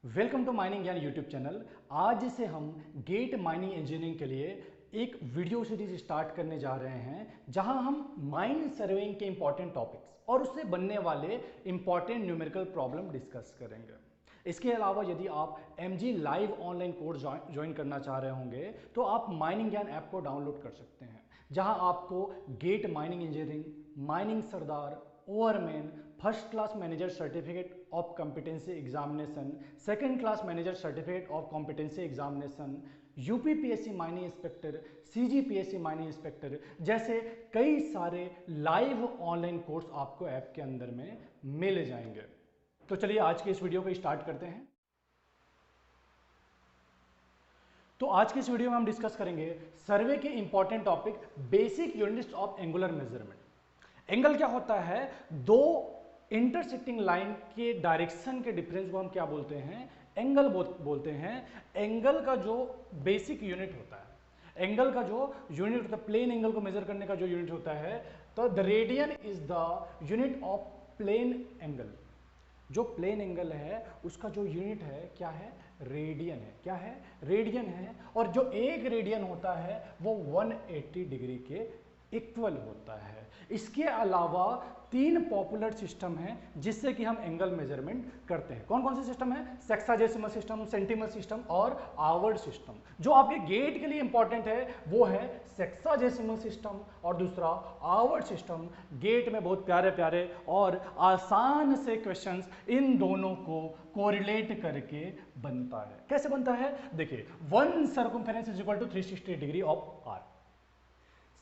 Welcome to mining ज्ञान YouTube channel. आज से हम गेट माइनिंग इंजीनियरिंग के लिए एक वीडियो सीरीज स्टार्ट करने जा रहे हैं, जहां हम माइन सर्वेइंग के इंपॉर्टेंट टॉपिक्स और उससे बनने वाले इंपॉर्टेंट न्यूमेरिकल प्रॉब्लम डिस्कस करेंगे। इसके अलावा यदि आप MG live online course join करना चाह रहे होंगे तो आप माइनिंग ज्ञान ऐप को डाउनलोड कर सकते हैं, जहां आपको GATE mining engineering, mining Sardar, overman, first class manager certificate of competency examination, second class manager certificate of competency examination, UPPSC mining inspector, CGPSC mining inspector जैसे कई सारे लाइव ऑनलाइन कोर्स आपको ऐप के अंदर में मिल जाएंगे। तो चलिए आज के इस वीडियो को स्टार्ट करते हैं। तो आज के इस वीडियो में हम डिस्कस करेंगे सर्वे के important topic, basic units of angular measurement. Angle क्या होता है? दो इंटरसेक्टिंग लाइन के डायरेक्शन के डिफरेंस को हम क्या बोलते हैं? एंगल बोलते हैं। एंगल का जो बेसिक यूनिट होता है, एंगल का जो यूनिट होता है, प्लेन एंगल को मेजर करने का जो यूनिट होता है, तो the radian is the unit of plane angle. जो प्लेन एंगल है उसका जो यूनिट है क्या है? रेडियन है। क्या है? रेडियन है। और जो एक रेडियन होता है वो 180 डिग्री के इक्वल होता है। इसके अलावा तीन पॉपुलर सिस्टम हैं जिससे कि हम एंगल मेजरमेंट करते हैं। कौन कौन से सिस्टम है? सेक्साजेसिमल सिस्टम, सेंटीमल सिस्टम और आवर्ड सिस्टम। जो आपके गेट के लिए इंपॉर्टेंट है वो है सेक्साजेसिमल सिस्टम और दूसरा आवर्ड सिस्टम। गेट में बहुत प्यारे प्यारे और आसान से क्वेश्चंस इन दोनों को कोरिलेट करके बनता है। कैसे बनता है? देखिए, 1 circumference is equal to 360 degree of arc.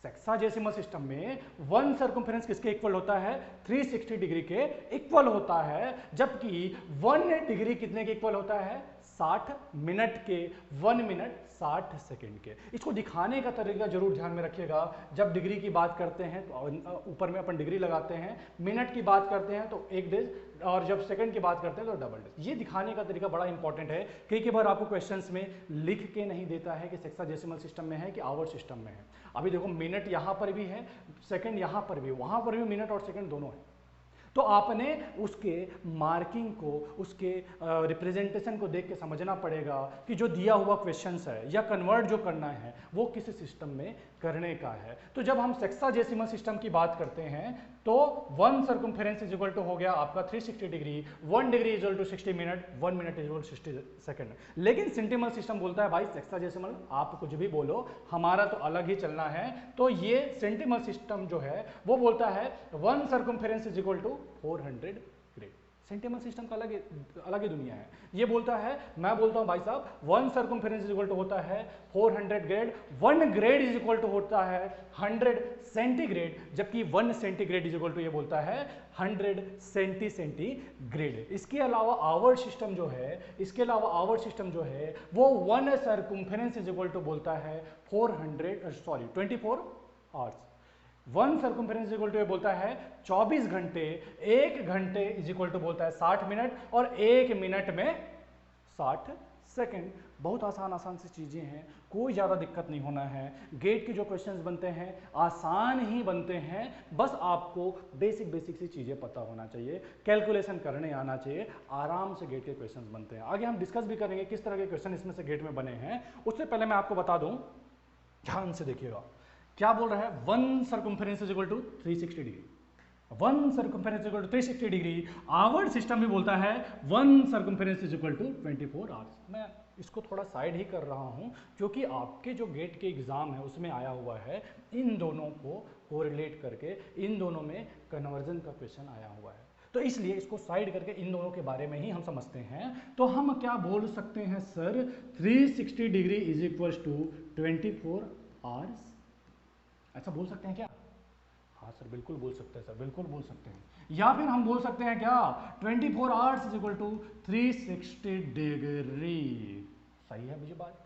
Sexagesimal system में 1 सर्कमफेरेंस किसके इक्वल होता है? 360 डिग्री के इक्वल होता है, जबकि 1 डिग्री कितने के इक्वल होता है? 60 मिनट के। 1 मिनट 60 सेकंड के। इसको दिखाने का तरीका जरूर ध्यान में रखिएगा। जब डिग्री की बात करते हैं तो ऊपर में अपन डिग्री लगाते हैं, मिनट की बात करते हैं तो 1 डेज, और जब सेकंड की बात करते हैं तो डबल डेज। ये दिखाने का तरीका बड़ा इंपॉर्टेंट है। कई बार आपको क्वेश्चंस में लिख के नहीं देता है कि सेक्साजेसिमल सिस्टम में है कि आवर सिस्टम में है। अभी देखो, मिनट यहां पर भी है, सेकंड यहां पर भी, वहां पर भी मिनट और सेकंड दोनों है। तो आपने उसके मार्किंग को, उसके रिप्रेजेंटेशन को देख के समझना पड़ेगा कि जो दिया हुआ क्वेश्चंस है या कन्वर्ट जो करना है वो किस सिस्टम में करने का है। तो जब हम सेक्साजेसिमल सिस्टम की बात करते हैं तो 1 सर्कमफेरेंस इज इक्वल टू हो गया आपका 360 degree, 1 degree is equal to 60 minute, 1 minute is equal to 60 second. लेकिन सेंटीमल सिस्टम बोलता है भाई सेक्साजेसिमल आप कुछ भी बोलो, हमारा तो अलग ही चलना है। तो ये सेंटीमल सिस्टम जो है वो बोलता है 1 circumference is equal to 400 grade. Centesimal system का अलग ही दुनिया है। ये बोलता है, मैं बोलता हूं भाई साहब 1 सर्कमफेरेंस इज इक्वल टू होता है 400 grade, 1 grade is equal to होता है 100 सेंटीग्रेड, जबकि 1 सेंटीग्रेड इज इक्वल टू ये बोलता है 100 सेंटीग्रेड। इसके अलावा आवर सिस्टम जो है, इसके अलावा आवर सिस्टम जो है वो 1 सर्कमफेरेंस इज इक्वल टू बोलता है 24 आवर्स। 1 सर्कमफेरेंस इक्वल टू ये बोलता है 24 घंटे, 1 घंटे इज इक्वल टू बोलता है 60 मिनट और 1 मिनट में 60 सेकंड। बहुत आसान सी चीजें हैं, कोई ज्यादा दिक्कत नहीं होना है। गेट के जो क्वेश्चंस बनते हैं आसान ही बनते हैं, बस आपको बेसिक सी चीजें पता होना चाहिए, कैलकुलेशन करने आना चाहिए, आराम से गेट के क्वेश्चंस बनते हैं। आगे हम डिस्कस भी करेंगे किस तरह के क्वेश्चन इसमें से गेट में बने हैं। उससे पहले मैं आपको बता दूं, ध्यान से देखिएगा क्या बोल रहा है। 1 circumference is equal to 360 degree, 1 circumference equal to 360 degree. Hour system भी बोलता है 1 circumference is equal to 24 hours. मैं इसको थोड़ा साइड ही कर रहा हूं क्योंकि आपके जो गेट के एग्जाम है उसमें आया हुआ है, इन दोनों को कोरिलेट करके इन दोनों में कन्वर्जन का क्वेश्चन आया हुआ है, तो इसलिए इसको साइड करके इन दोनों के बारे में ही हम समझते हैं। तो हम क्या बोल सकते हैं sir? 360 degree is equal to 24 hours. ऐसा बोल सकते हैं क्या? हाँ सर बिल्कुल बोल सकते हैं सर, बिल्कुल बोल सकते हैं। या फिर हम बोल सकते हैं क्या 24 hours is equal to 360 degree. सही है मुझे बात?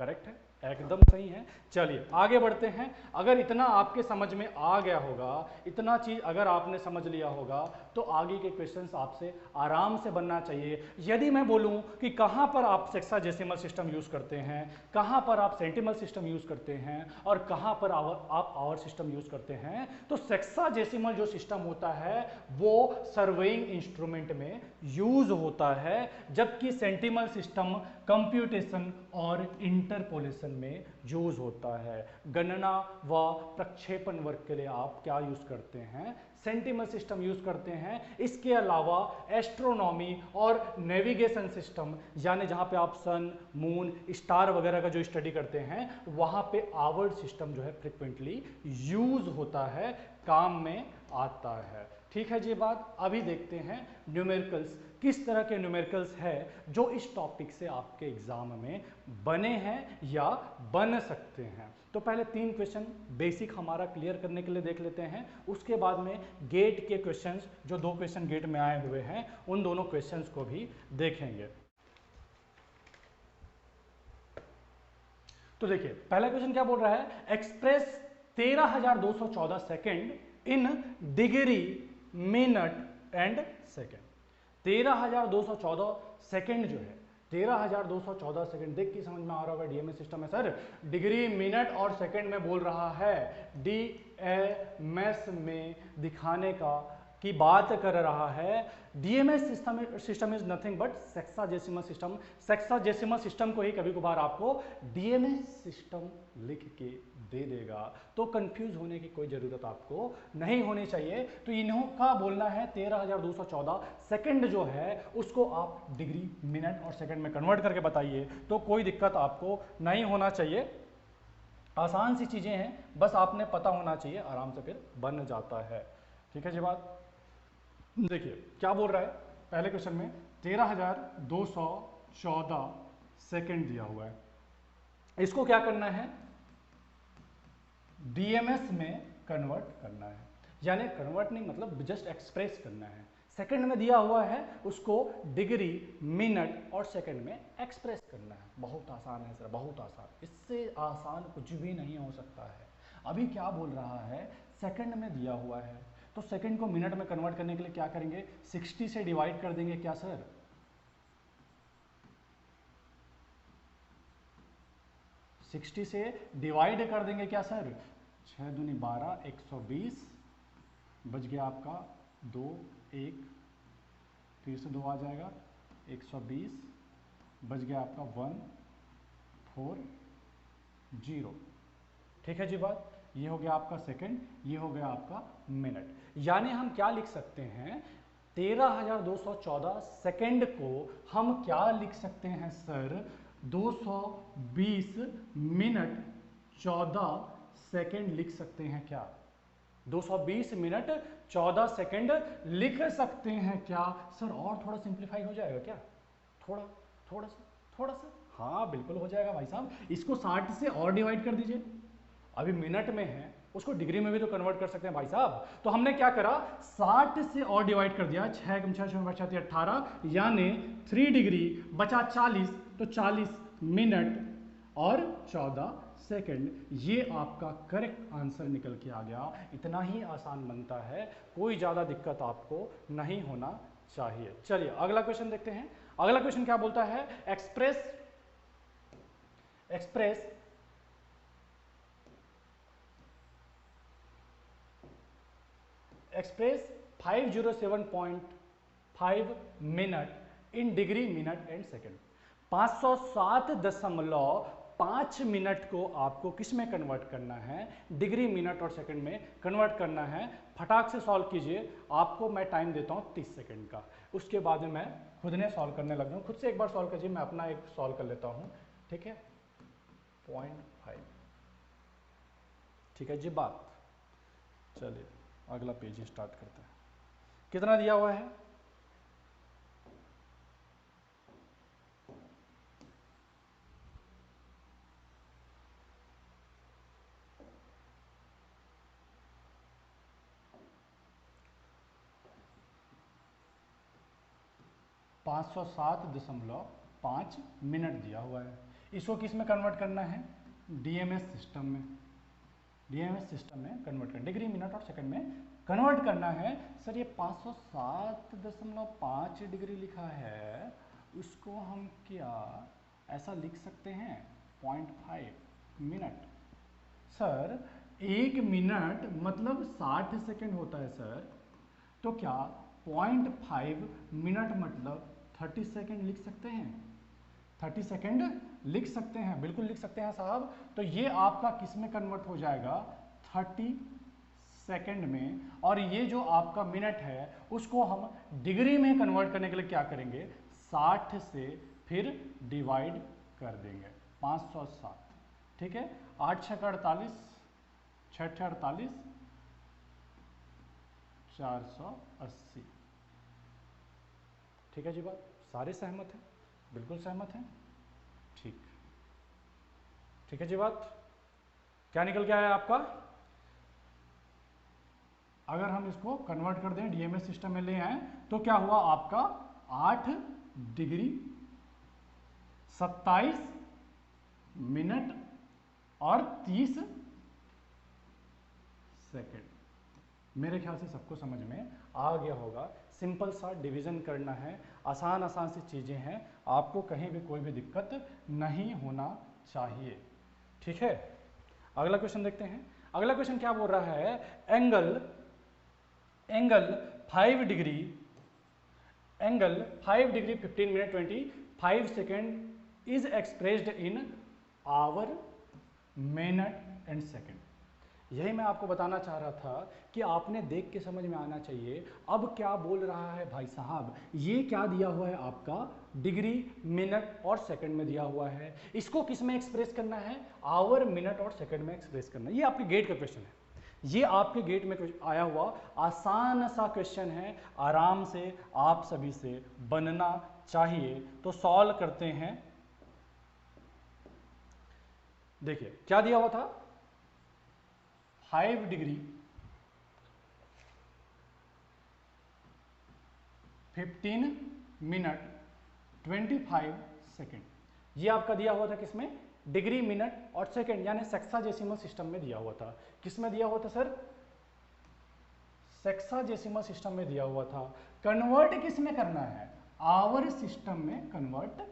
करेक्ट है, एकदम सही है। चलिए आगे बढ़ते हैं। अगर इतना आपके समझ में आ गया होगा, इतना चीज अगर आपने समझ लिया होगा तो आगे के क्वेश्चंस आपसे आराम से बनना चाहिए। यदि मैं बोलूं कि कहां पर आप सेक्साडेसिमल सिस्टम यूज करते हैं, कहां पर आप सेंटिमल सिस्टम यूज करते हैं और कहां पर आप आवर सिस्टम यूज करते हैं, तो सेक्साडेसिमल जो सिस्टम होता है वो सर्वेइंग इंस्ट्रूमेंट में यूज होता है, जबकि सेंटिमल सिस्टम कंप्यूटेशन और इंटरपोलेशन में यूज होता है। गणना व प्रक्षेपण वर्क के लिए आप क्या यूज करते हैं, सेंटिमल सिस्टम यूज करते हैं। इसके अलावा एस्ट्रोनॉमी और नेविगेशन सिस्टम, यानी जहां पे आप सन, मून, स्टार वगैरह का जो स्टडी करते हैं, वहां पे आवर्ड सिस्टम जो है फ्रिक्वेंटली यूज होता है, काम में आता है। ठीक है जी बात। अभी देखते हैं न्यूमेरिकल्स, किस तरह के न्यूमेरिकल्स है जो इस टॉपिक से आपके एग्जाम में बने हैं या बन सकते हैं। तो पहले 3 क्वेश्चन बेसिक हमारा क्लियर करने के लिए देख लेते हैं, उसके बाद में गेट के क्वेश्चंस, जो 2 क्वेश्चन गेट में आए हुए हैं, उन दोनों क्वेश्चंस को भी देखेंगे। तो देखिए पहला क्वेश्चन क्या बोल रहा है, express 13,214 second in degree, minute and second. 13,214 second जो है, 13,214 सेकेंड देख के समझ में आ रहा होगा डीएमएस सिस्टम है सर, डिग्री, मिनट और सेकेंड में बोल रहा है, डीएमएस में दिखाने की बात कर रहा है। DMs system is nothing but sexagesimal system. Sexagesimal system को ही कभी कभार आपको डीएमएस सिस्टम लिख के दे देगा, तो कंफ्यूज होने की कोई जरूरत आपको नहीं होनी चाहिए। तो इन्हों का बोलना है 13,214 सेकंड जो है उसको आप डिग्री, मिनट और सेकंड में कन्वर्ट करके बताइए, तो कोई दिक्कत आपको नहीं होना चाहिए। आसान सी चीजें हैं, बस आपने पता होना चाहिए, आराम से फिर बन जाता है। ठीक है जी बात। देखिए क्या बोल रहा है पहले क्वेश्चन में, 13,214 सेकंड दिया हुआ है, इसको क्या करना है, डीएमएस में कन्वर्ट करना है, यानी कन्वर्ट नहीं मतलब जस्ट एक्सप्रेस करना है। सेकंड में दिया हुआ है, उसको डिग्री, मिनट और सेकंड में एक्सप्रेस करना है। बहुत आसान है सर, बहुत आसान, इससे आसान कुछ भी नहीं हो सकता है। अभी क्या बोल रहा है, सेकंड में दिया हुआ है, तो सेकंड को मिनट में कन्वर्ट करने के लिए क्या करेंगे, 60 से डिवाइड कर देंगे क्या सर, सिक्सटी से डिवाइड कर देंगे क्या सर, 6 दूनी 12, 120 बच गया आपका 2, 1 फिर से 2 आ जाएगा, 120 बच गया आपका 1, 4, 0। ठीक है जी बात। ये हो गया आपका सेकंड, ये हो गया आपका मिनट। यानी हम क्या लिख सकते हैं, 13,214 सेकंड को हम क्या लिख सकते हैं सर, 220 मिनट 14 सेकंड लिख सकते हैं क्या, 220 मिनट 14 सेकंड लिख सकते हैं क्या सर। और थोड़ा सिंप्लीफाई हो जाएगा क्या, थोड़ा सा, हाँ बिल्कुल हो जाएगा भाई साहब। इसको 60 से और डिवाइड कर दीजिए, अभी मिनट में है, उसको डिग्री में भी तो कन्वर्ट कर सकते हैं भाई साहब। तो हमने क्या करा, 60 से और डिवाइड कर दिया, 6 6 6 18, यानी 3 डिग्री बचा 40, तो 40 मिनट और 14 सेकंड। ये आपका करेक्ट आंसर निकल के आ गया। इतना ही आसान बनता है, कोई ज़्यादा दिक्कत आपको नहीं होना चाहिए। चलिए अगला क्वेश्चन देखते हैं। अगला क्वेश्चन क्या बोलता है, express 507.5 minute in degree, minute and second. 507.5 minute को आपको किस में कन्वर्ट करना है, डिग्री, मिनट और सेकंड में कन्वर्ट करना है। फटाक से सॉल्व कीजिए, आपको मैं टाइम देता हूं 30 सेकंड का, उसके बाद में मैं खुद ने सॉल्व करने लग जाऊं। खुद से एक बार सॉल्व कीजिए, मैं अपना एक सॉल्व कर लेता हूं। ठीक है, 0.5। ठीक है जी बात। चलिए अगला पेज स्टार्ट करते हैं। कितना दिया हुआ है, ,507.5 मिनट दिया हुआ है। इसको किस में कन्वर्ट करना है, डीएमएस सिस्टम में, डीएमएस सिस्टम में कन्वर्ट करना, डिग्री, मिनट और सेकंड में कन्वर्ट करना है। सर ये 507.5 डिग्री लिखा है, उसको हम क्या ऐसा लिख सकते हैं 0.5 मिनट। सर 1 मिनट मतलब 60 सेकेंड होता है सर, तो क्या 0.5 मिनट मतलब 30 सेकेंड लिख सकते हैं? 30 सेकेंड लिख सकते हैं, बिल्कुल लिख सकते हैं साहब। तो ये आपका किस में कन्वर्ट हो जाएगा? 30 सेकेंड में। और ये जो आपका मिनट है उसको हम डिग्री में कन्वर्ट करने के लिए क्या करेंगे? 60 से फिर डिवाइड कर देंगे 507। ठीक है, 8 6 48, 6 48, 480। ठीक है जी, बात सारे सहमत हैं? बिल्कुल सहमत हैं। ठीक, ठीक है जी। बात क्या निकल के आया आपका? अगर हम इसको कन्वर्ट कर दें डीएमएस सिस्टम में ले आए तो क्या हुआ आपका? 8 डिग्री 27 मिनट और 30 सेकेंड। मेरे ख्याल से सबको समझ में आ गया होगा। सिंपल सा डिवीजन करना है, आसान आसान सी चीज़ें हैं, आपको कहीं भी कोई भी दिक्कत नहीं होना चाहिए। ठीक है, अगला क्वेश्चन देखते हैं। अगला क्वेश्चन क्या बोल रहा है? Angle 5 degree 15 minute 25 second is expressed in hour, minute and second. यही मैं आपको बताना चाह रहा था कि आपने देख के समझ में आना चाहिए। अब क्या बोल रहा है भाई साहब? ये क्या दिया हुआ है आपका? डिग्री, मिनट और सेकंड में दिया हुआ है। इसको किस में एक्सप्रेस करना है? आवर, मिनट और सेकंड में एक्सप्रेस करना है। ये आपके गेट का क्वेश्चन है, ये आपके गेट में आया हुआ आसान सा क्वेश्चन है, आराम से आप सभी से बनना चाहिए। तो सॉल्व करते हैं। देखिए क्या दिया हुआ था? 5 डिग्री 15 मिनट 25 सेकेंड। ये आपका दिया हुआ था किसमें? डिग्री, मिनट और सेकेंड, यानी सेक्साजेसिमल सिस्टम में दिया हुआ था। किस में दिया हुआ था सर? सेक्साजेसिमल सिस्टम में दिया हुआ था। कन्वर्ट किस में करना है? आवर सिस्टम में कन्वर्ट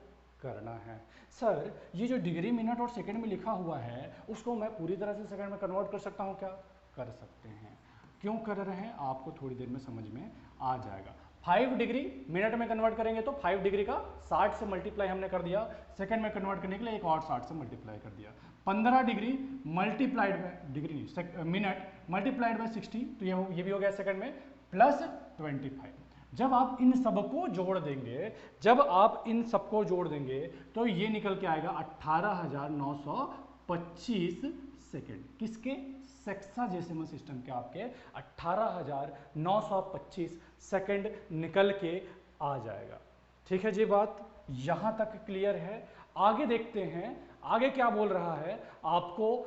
करना है। सर ये जो डिग्री, मिनट और सेकंड में लिखा हुआ है उसको मैं पूरी तरह से सेकंड में कन्वर्ट कर सकता हूँ क्या? कर सकते हैं। क्यों कर रहे हैं आपको थोड़ी देर में समझ में आ जाएगा। 5 डिग्री मिनट में कन्वर्ट करेंगे तो 5 डिग्री का 60 से मल्टीप्लाई हमने कर दिया, सेकंड में कन्वर्ट करने के लिए एक और 60 से मल्टीप्लाई कर दिया। 15 degree multiplied by degree minute multiplied by 60, तो ये भी हो गया सेकंड में, प्लस 25। जब आप इन सबको जोड़ देंगे, तो ये निकल के आएगा 18,925 सेकेंड। किसके? सेक्साजेसिमल सिस्टम के आपके 18,925 सेकेंड निकल के आ जाएगा। ठीक है जी, बात यहां तक क्लियर है? आगे देखते हैं, आगे क्या बोल रहा है? आपको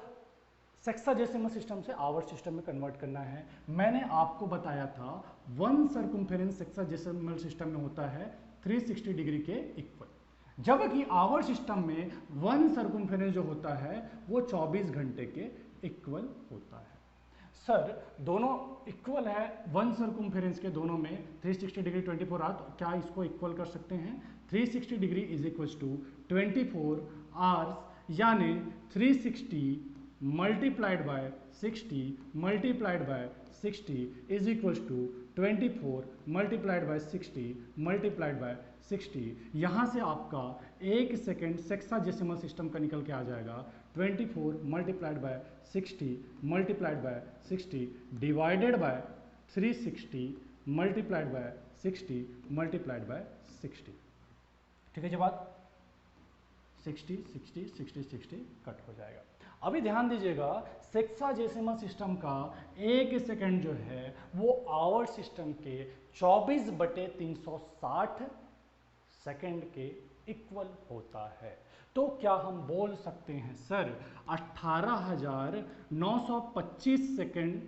सेक्साजेसिमल सिस्टम से आवर सिस्टम में कन्वर्ट करना है। मैंने आपको बताया था 1 सर्कम्फेरेंस सेक्साजेसिमल सिस्टम में होता है 360 डिग्री के इक्वल, जबकि आवर सिस्टम में 1 सर्कम्फेरेंस जो होता है वो 24 घंटे के इक्वल होता है। सर दोनों इक्वल है 1 सर्कम्फेरेंस के, दोनों में 360 डिग्री 24 आवर, तो क्या इसको इक्वल कर सकते हैं? 360 degree is equal to 24 hours, यानी 360 multiplied by 60 multiplied by 60 is equal to 24 multiplied by 60 multiplied by 60। यहाँ से आपका 1 सेकेंड सेक्साजेसिमल सिस्टम का निकल के आ जाएगा 24 multiplied by 60 multiplied by 60 divided by 360 multiplied by 60 multiplied by 60। ठीक है जी, बात 60 60 60 60 कट हो जाएगा। अभी ध्यान दीजिएगा, सेक्साजेसिमल सिस्टम का 1 सेकेंड जो है वो आवर सिस्टम के 24/360 सेकेंड के इक्वल होता है। तो क्या हम बोल सकते हैं सर 18,925 सेकेंड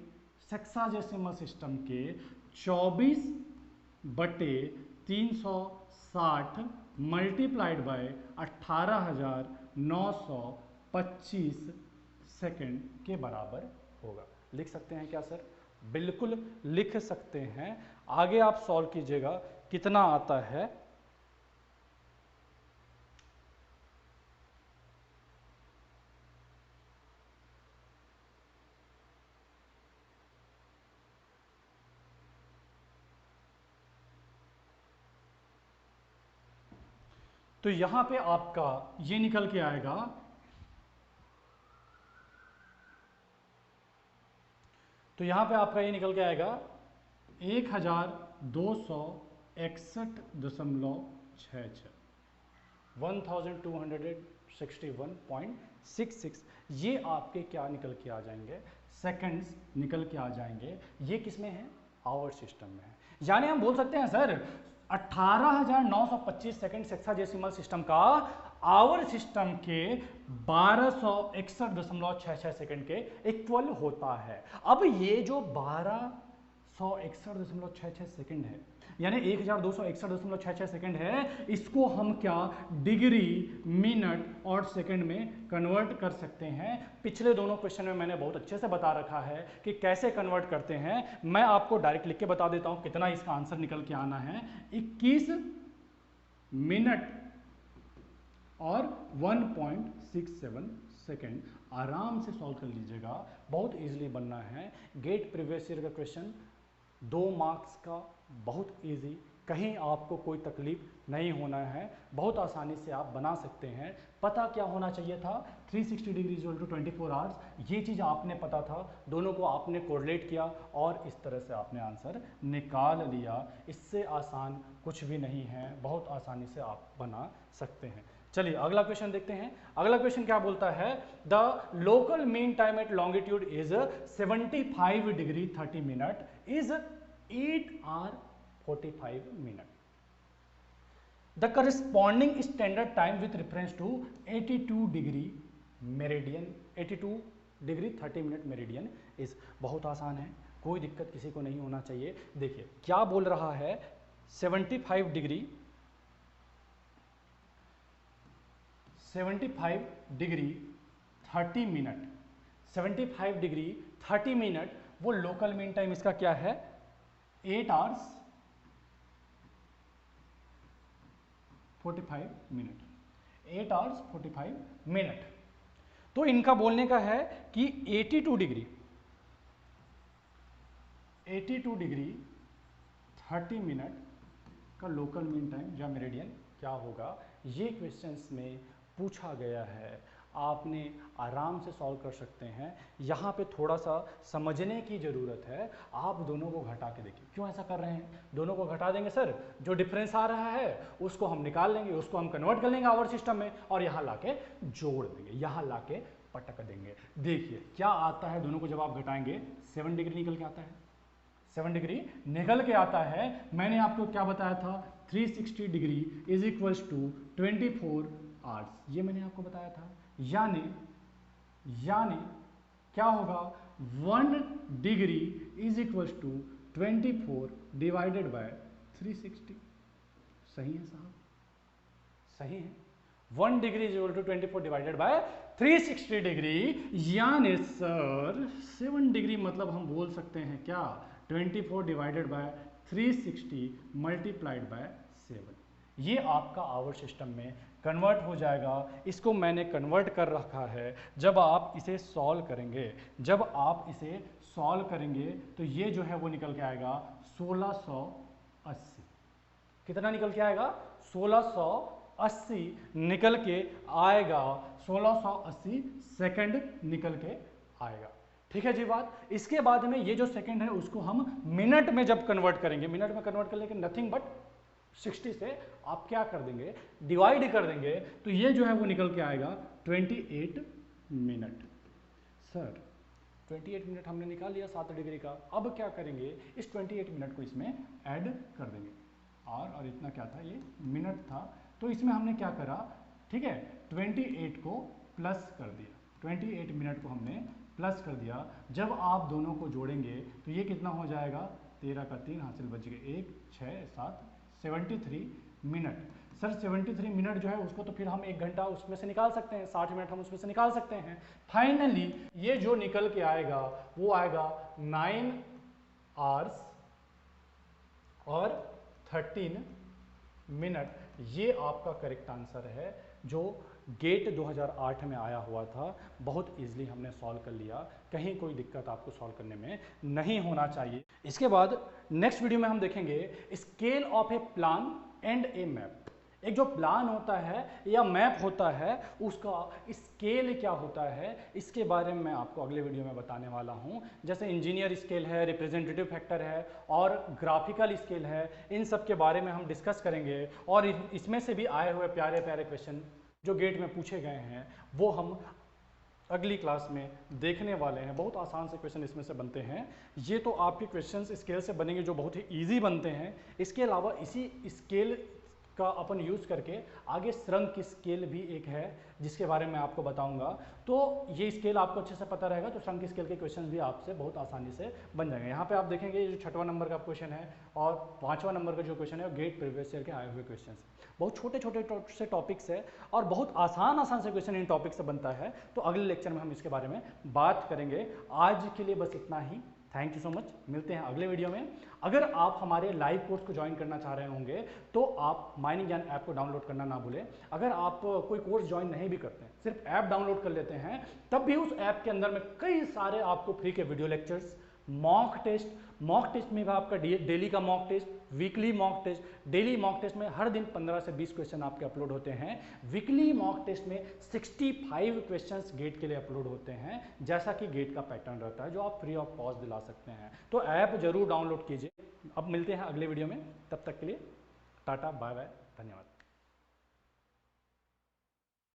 सेक्साजेसिमल सिस्टम के 24/360 मल्टीप्लाइड बाय 18,925 सेकेंड के बराबर होगा? लिख सकते हैं क्या सर? बिल्कुल लिख सकते हैं। आगे आप सॉल्व कीजिएगा कितना आता है। तो यहां पे आपका ये निकल के आएगा, तो यहां पे आपका ये निकल के आएगा 1261.66 1261.66 ये आपके क्या निकल के आ जाएंगे, सेकंड्स निकल के आ जाएंगे। ये किस में है, आवर सिस्टम में है। यानी हम बोल सकते हैं सर 18,925 सेकंड हेक्साडेसिमल सिस्टम का आवर सिस्टम के 1261.66 सेकंड के इक्वल होता है। अब ये जो 1261.66 सेकंड है, यानी 1261.66 सेकंड है, इसको हम क्या डिग्री, मिनट और सेकंड में कन्वर्ट कर सकते हैं। पिछले दोनों क्वेश्चन में मैंने बहुत अच्छे से बता रखा है कि कैसे कन्वर्ट करते हैं। मैं आपको डायरेक्ट लिख के बता देता हूं कितना इसका आंसर निकल के आना है। 21 मिनट और 1.67 सेकेंड। आराम से सॉल्व कर लीजिएगा, बहुत इजीली बनना है। गेट प्रीवियस ईयर का क्वेश्चन 2 मार्क्स का, बहुत इजी, कहीं आपको कोई तकलीफ नहीं होना है, बहुत आसानी से आप बना सकते हैं। पता क्या होना चाहिए था, 360 डिग्री इक्वल टू 24 आवर्स, ये चीज़ आपने पता था, दोनों को आपने कोरिलेट किया और इस तरह से आपने आंसर निकाल लिया। इससे आसान कुछ भी नहीं है, बहुत आसानी से आप बना सकते हैं। चलिए अगला क्वेश्चन देखते हैं। अगला क्वेश्चन क्या बोलता है, the local mean time at longitude is 75 degree 30 minute is 8 hour 45 minute. The corresponding standard time with reference to 82 degree meridian, 82 degree 30 minute meridian is. बहुत आसान है, कोई दिक्कत किसी को नहीं होना चाहिए। देखिए क्या बोल रहा है, 75 डिग्री 30 मिनट, 75 डिग्री 30 मिनट, वो लोकल मीन टाइम इसका क्या है, 8 आवर्स 45 मिनट, 8 आवर्स 45 मिनट। तो इनका बोलने का है कि 82 डिग्री 30 मिनट का लोकल मीन टाइम या मेरिडियन क्या होगा। ये क्वेश्चंस में पूछा गया है, आपने आराम से सॉल्व कर सकते हैं। यहाँ पे थोड़ा सा समझने की ज़रूरत है। आप दोनों को घटा के देखिए, क्यों ऐसा कर रहे हैं, दोनों को घटा देंगे सर, जो डिफरेंस आ रहा है उसको हम निकाल लेंगे, उसको हम कन्वर्ट कर लेंगे आवर सिस्टम में और यहाँ लाके जोड़ देंगे, यहाँ लाके पटक देंगे। देखिए क्या आता है, दोनों को जब आप घटाएंगे 7 डिग्री निकल के आता है, 7 डिग्री निकल के आता है। मैंने आपको क्या बताया था, 360 degree is equals to 24 hours, ये मैंने आपको बताया था। यानी क्या होगा, 1 degree is equals to 24 divided by 360। सही है साहब, सही है। 1 degree is equal to 24 divided by 360 degree, यानी सर 7 डिग्री मतलब हम बोल सकते हैं क्या, 24 डिवाइडेड बाय 360 मल्टीप्लाइड बाय 7। ये आपका आवर सिस्टम में कन्वर्ट हो जाएगा। इसको मैंने कन्वर्ट कर रखा है। जब आप इसे सॉल्व करेंगे, तो ये जो है वो निकल के आएगा 1680। कितना निकल के आएगा, 1680 निकल के आएगा, 1680 सेकंड निकल के आएगा। ठीक है जी बात। इसके बाद में ये जो सेकंड है उसको हम मिनट में जब कन्वर्ट करेंगे, मिनट में कन्वर्ट कर लेंगे, नथिंग बट 60 से आप क्या कर देंगे, डिवाइड कर देंगे, तो ये जो है वो निकल के आएगा 28 मिनट। सर 28 मिनट हमने निकाल लिया 7 डिग्री का, अब क्या करेंगे, इस 28 मिनट को इसमें ऐड कर देंगे। और इतना क्या था, ये मिनट था, तो इसमें हमने क्या करा, ठीक है, 28 को प्लस कर दिया, 28 मिनट को हमने प्लस कर दिया। जब आप दोनों को जोड़ेंगे तो ये कितना हो जाएगा, 13 का 3 हासिल बच गए, 1 6 7 73 मिनट। सर 73 मिनट जो है उसको तो फिर हम 1 घंटा उसमें से निकाल सकते हैं, 60 मिनट हम उसमें से निकाल सकते हैं। फाइनली ये जो निकल के आएगा वो आएगा 9 आवर्स और 13 मिनट, ये आपका करेक्ट आंसर है जो गेट 2008 में आया हुआ था। बहुत इजीली हमने सॉल्व कर लिया, कहीं कोई दिक्कत आपको सॉल्व करने में नहीं होना चाहिए। इसके बाद नेक्स्ट वीडियो में हम देखेंगे scale of A plan and A map. एक जो प्लान होता है या मैप होता है उसका स्केल क्या होता है, इसके बारे में मैं आपको अगले वीडियो में बताने वाला हूं। जैसे इंजीनियर स्केल है, रिप्रेजेंटेटिव फैक्टर है और ग्राफिकल स्केल है, इन सब के बारे में हम डिस्कस करेंगे। और इसमें से भी आए हुए प्यारे प्यारे क्वेश्चन जो गेट में पूछे गए हैं वो हम अगली क्लास में देखने वाले हैं। बहुत आसान से क्वेश्चन इसमें से बनते हैं। ये तो आपके क्वेश्चंस स्केल से बनेंगे जो बहुत ही इजी बनते हैं। इसके अलावा इसी स्केल का अपन यूज़ करके आगे श्रृंग की स्केल भी एक है जिसके बारे में आपको बताऊंगा। तो ये स्केल आपको अच्छे से पता रहेगा तो श्रृंग की स्केल के क्वेश्चन भी आपसे बहुत आसानी से बन जाएंगे। यहाँ पे आप देखेंगे ये जो 6वां नंबर का क्वेश्चन है और 5वां नंबर का जो क्वेश्चन है वो गेट प्रीवियस ईयर के आए हुए क्वेश्चन। बहुत छोटे छोटे से टॉपिक्स है और बहुत आसान से क्वेश्चन इन टॉपिक से बनता है। तो अगले लेक्चर में हम इसके बारे में बात करेंगे। आज के लिए बस इतना ही। Thank you so much. मिलते हैं अगले वीडियो में। अगर आप हमारे लाइव कोर्स को ज्वाइन करना चाह रहे होंगे तो आप माइनिंग ज्ञान ऐप को डाउनलोड करना ना भूलें। अगर आप कोई कोर्स ज्वाइन नहीं भी करते हैं, सिर्फ ऐप डाउनलोड कर लेते हैं, तब भी उस ऐप के अंदर में कई सारे आपको फ्री के वीडियो लेक्चर्स, मॉक टेस्ट में भी आपका डेली का mock test, weekly mock test, daily mock test में हर दिन 15 से 20 क्वेश्चन आपके अपलोड होते हैं। वीकली मॉक टेस्ट में 65 क्वेश्चंस गेट के लिए अपलोड होते हैं, जैसा कि गेट का पैटर्न रहता है जो आप फ्री ऑफ कॉस्ट दिला सकते हैं। तो ऐप जरूर डाउनलोड कीजिए। अब मिलते हैं अगले वीडियो में, तब तक के लिए टाटा बाय बाय, धन्यवाद।